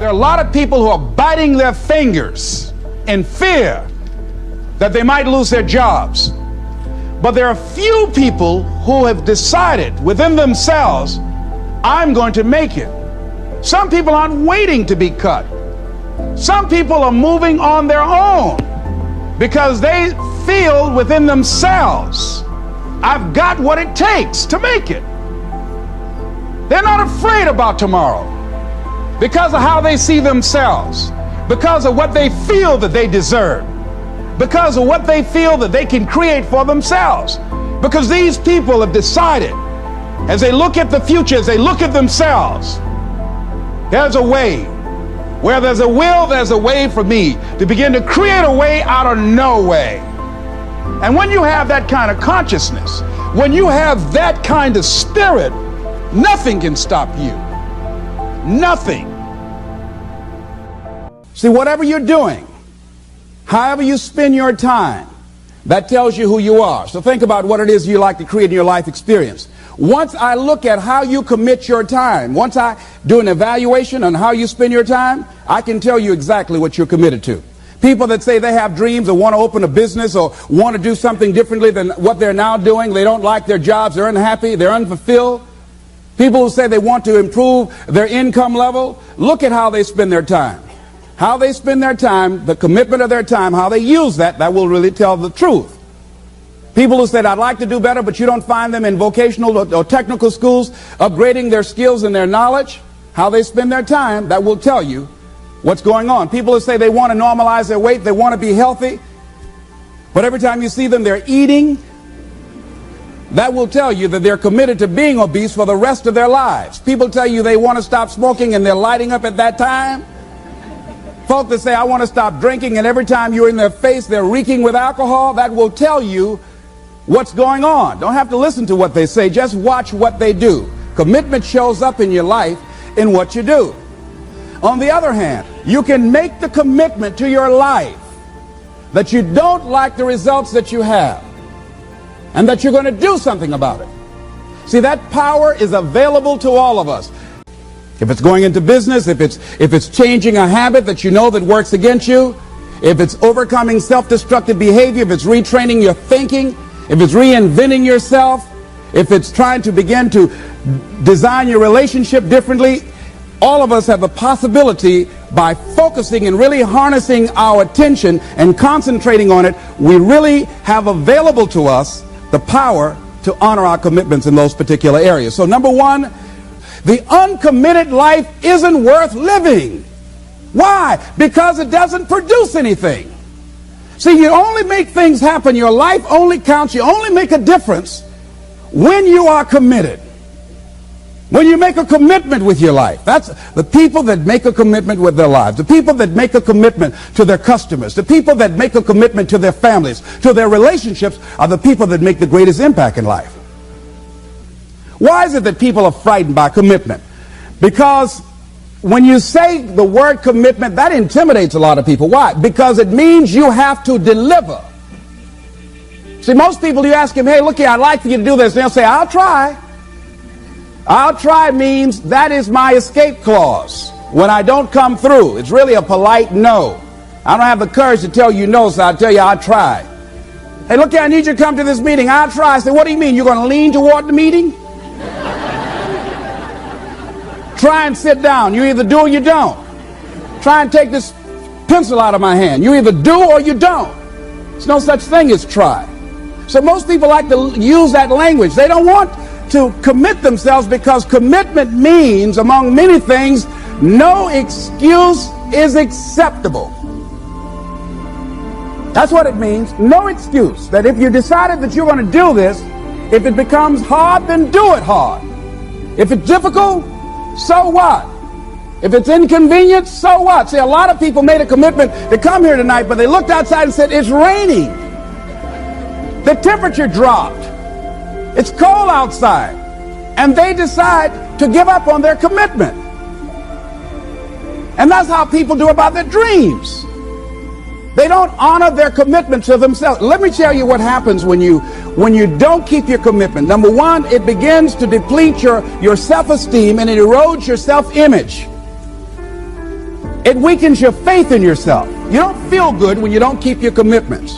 There are a lot of people who are biting their fingers in fear that they might lose their jobs. But there are few people who have decided within themselves, I'm going to make it. Some people aren't waiting to be cut. Some people are moving on their own because they feel within themselves, I've got what it takes to make it. They're not afraid about tomorrow because of how they see themselves, because of what they feel that they deserve, because of what they feel that they can create for themselves. Because these people have decided, as they look at the future, as they look at themselves, there's a way. Where there's a will, there's a way for me to begin to create a way out of no way. And when you have that kind of consciousness, when you have that kind of spirit, nothing can stop you. Nothing. See, whatever you're doing, however you spend your time, that tells you who you are. So think about what it is you like to create in your life experience. Once I look at how you commit your time, once I do an evaluation on how you spend your time, I can tell you exactly what you're committed to. People that say they have dreams or want to open a business or want to do something differently than what they're now doing, they don't like their jobs, they're unhappy, they're unfulfilled. People who say they want to improve their income level, look at how they spend their time. How they spend their time, the commitment of their time, how they use that will really tell the truth. People who said, I'd like to do better, but you don't find them in vocational or technical schools upgrading their skills and their knowledge, how they spend their time, that will tell you what's going on. People who say they want to normalize their weight, they want to be healthy, but every time you see them, they're eating, that will tell you that they're committed to being obese for the rest of their lives. People tell you they want to stop smoking and they're lighting up at that time. Folk that say, I want to stop drinking, and every time you're in their face, they're reeking with alcohol, that will tell you what's going on. Don't have to listen to what they say, just watch what they do. Commitment shows up in your life in what you do. On the other hand, you can make the commitment to your life that you don't like the results that you have and that you're going to do something about it. See, that power is available to all of us. If it's going into business, if it's changing a habit that you know that works against you, if it's overcoming self-destructive behavior, if it's retraining your thinking, if it's reinventing yourself, if it's trying to begin to design your relationship differently, all of us have the possibility, by focusing and really harnessing our attention and concentrating on it, we really have available to us the power to honor our commitments in those particular areas. So number one, the uncommitted life isn't worth living. Why? Because it doesn't produce anything. See, you only make things happen. Your life only counts. You only make a difference when you are committed. When you make a commitment with your life. That's the people that make a commitment with their lives. The people that make a commitment to their customers. The people that make a commitment to their families, to their relationships, are the people that make the greatest impact in life. Why is it that people are frightened by commitment? Because when you say the word commitment, that intimidates a lot of people. Why? Because it means you have to deliver. See, most people, you ask them, hey, look here, I'd like for you to do this. And they'll say, I'll try. I'll try means that is my escape clause. When I don't come through, it's really a polite no. I don't have the courage to tell you no, so I'll tell you I'll try. Hey, look here, I need you to come to this meeting. I'll try. I say, what do you mean? You're going to lean toward the meeting? Try and sit down. You either do or you don't. Try and take this pencil out of my hand. You either do or you don't. There's no such thing as try. So most people like to use that language. They don't want to commit themselves because commitment means, among many things, no excuse is acceptable. That's what it means. No excuse. That if you decided that you're going to do this, if it becomes hard, then do it hard. If it's difficult, so what? If it's inconvenient, so what? See, a lot of people made a commitment to come here tonight, but they looked outside and said, it's raining. The temperature dropped. It's cold outside. And they decide to give up on their commitment. And that's how people do about their dreams. They don't honor their commitment to themselves. Let me tell you what happens when you don't keep your commitment. Number one, it begins to deplete your self-esteem and it erodes your self-image. It weakens your faith in yourself. You don't feel good when you don't keep your commitments.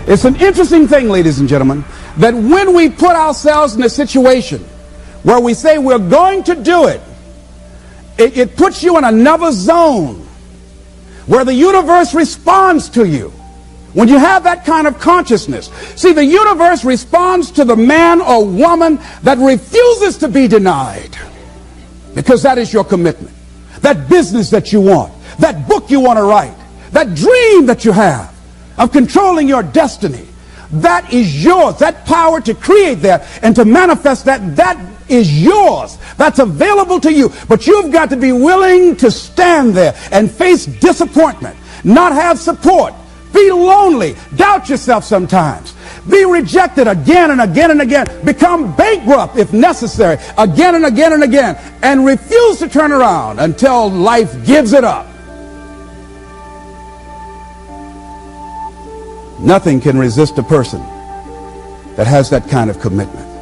It's an interesting thing, ladies and gentlemen, that when we put ourselves in a situation where we say we're going to do it, it puts you in another zone where the universe responds to you. When you have that kind of consciousness, see, the universe responds to the man or woman that refuses to be denied, because that is your commitment. That business that you want, that book you want to write, that dream that you have of controlling your destiny, that is yours. That power to create that and to manifest that, that is yours. That's available to you. But you've got to be willing to stand there and face disappointment, not have support, be lonely, doubt yourself sometimes, be rejected again and again and again, become bankrupt if necessary, again and again and again, and refuse to turn around until life gives it up. Nothing can resist a person that has that kind of commitment.